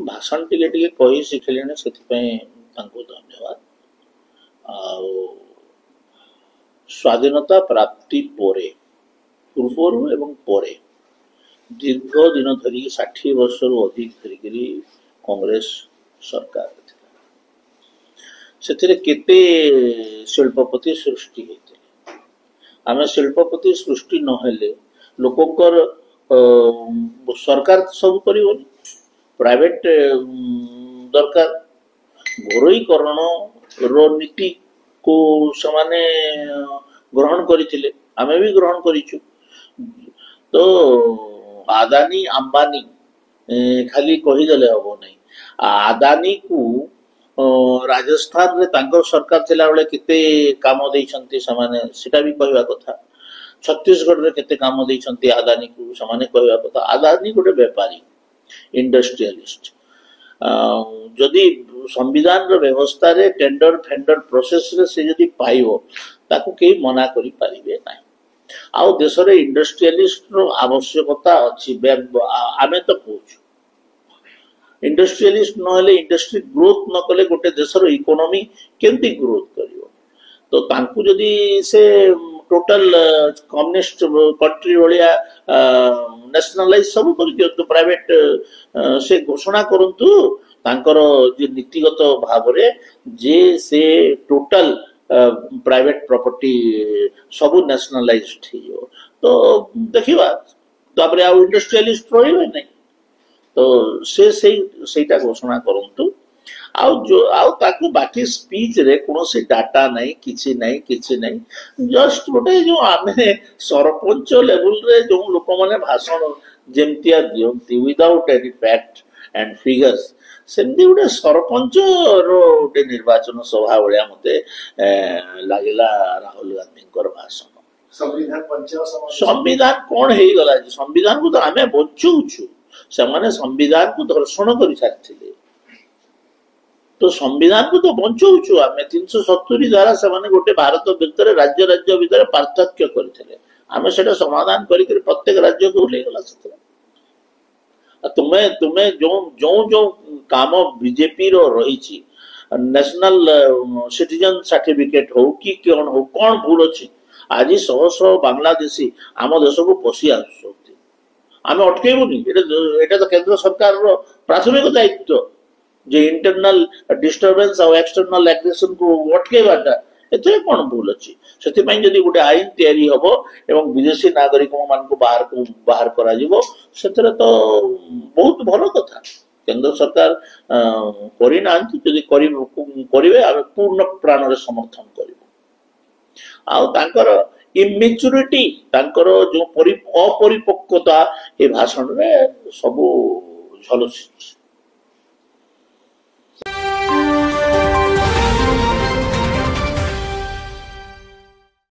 भाषण टिके टिके कही शिखिले से धन्यवाद। स्वाधीनता प्राप्ति पोरे पूर्वर एवं पोरे दीर्घ दिन धरी 60 वर्ष रु अधिक धरिकी कांग्रेस सरकार से केते शिल्पपति सृष्टि होते आम शिल्पपति सृष्टि नहेले लोकंकर सरकार सब कर प्राइवेट दरकार घरोईकरण रो नीति को समाने ग्रहण करथिले आमे भी ग्रहण करिछु। तो आदानी अंबानी खाली कही देले हबो नहीं। आदानी को राजस्थान रे तांको सरकार थिला बेले केते काम देइछंती समाने सेटा भी कहबा कथा। छत्तीसगढ़ रे केते काम देइछंती आदानी को समाने कहबा कथा। आदानी गोटे व्यापारी इंडस्ट्रियलिस्ट जदि संविधान रो व्यवस्था रे टेंडर फेंडर प्रोसेस रे से जदि पाइबो ताकू के मना करि पारिबे नाही। आउ देश रे इंडस्ट्रियलिस्ट रो आवश्यकता अछि। आमे तो कहूछु इंडस्ट्रियलिस्ट नहले इंडस्ट्री ग्रोथ न कले गोटे देश रो इकोनॉमी केमती ग्रोथ करिवो। तो तांकू जदि से टोटल कम्युनिस्ट कंट्री भलिया नेशनलाइज सब कर दियो तो प्राइवेट से घोषणा करंतु तांकर जे नीतिगत भाव रे जे से टोटल प्राइवेट प्रॉपर्टी सब नेशनलाइज्ड हियो तो देखिबा तापरे आ इंडस्ट्रियलिस्ट रहिबे नै। तो से सेटा घोषणा करंतु आउ ताकू बाकी स्पीच रे कोनोसी डाटा नहीं किछि नहीं जस्ट गोटे जो आमे सरपंच लेवल रे जो लोक माने भाषण जेमतिया दियंती without any fact and figures सेमती गोटे सरपंच रो गोटे निर्वाचन सभा भलिया मते लागिला राहुल गांधी भाषण। संविधान कौन हे गला संविधान को तो आमे बचौछु से माने संविधान को दर्शन करि सारथिले। तो संविधान को तो बचौछु आमे 370 द्वारा से माने गोटे भारत भीतर राज्य राज्य भीतर पार्थक्य करथिले आमे सेटा समाधान करि प्रत्येक राज्य को ले गला सतरा। तुम्हें जो काम बीजेपी रो रही नेशनल सिटीजन सर्टिफिकेट हो कि कौन भूल अच्छी आज शह शह बांग्लादेशी आम देश को पशि आसुच्च आम अटकेबुनि। एटा तो केंद्र सरकार रो प्राथमिक दायित्व जे इंटरनल डिस्टर्बेंस और एक्सटर्नल एग्रेशन को अटकेबाटा एते कौन भूल अच्छी से जदि गोटे आईन तैयारी हबो एवं विदेशी नागरिक मान को बाहर करा जिवो सेतरे तो बहुत भलो कथा। केंद्र सरकार करि नांती जदि करिवे आ पूर्ण प्राण रे समर्थन करिवो। आ तांकर इमेच्योरिटी तांकर जो अपरिपक्वता ए भाषण रे सब झलसी।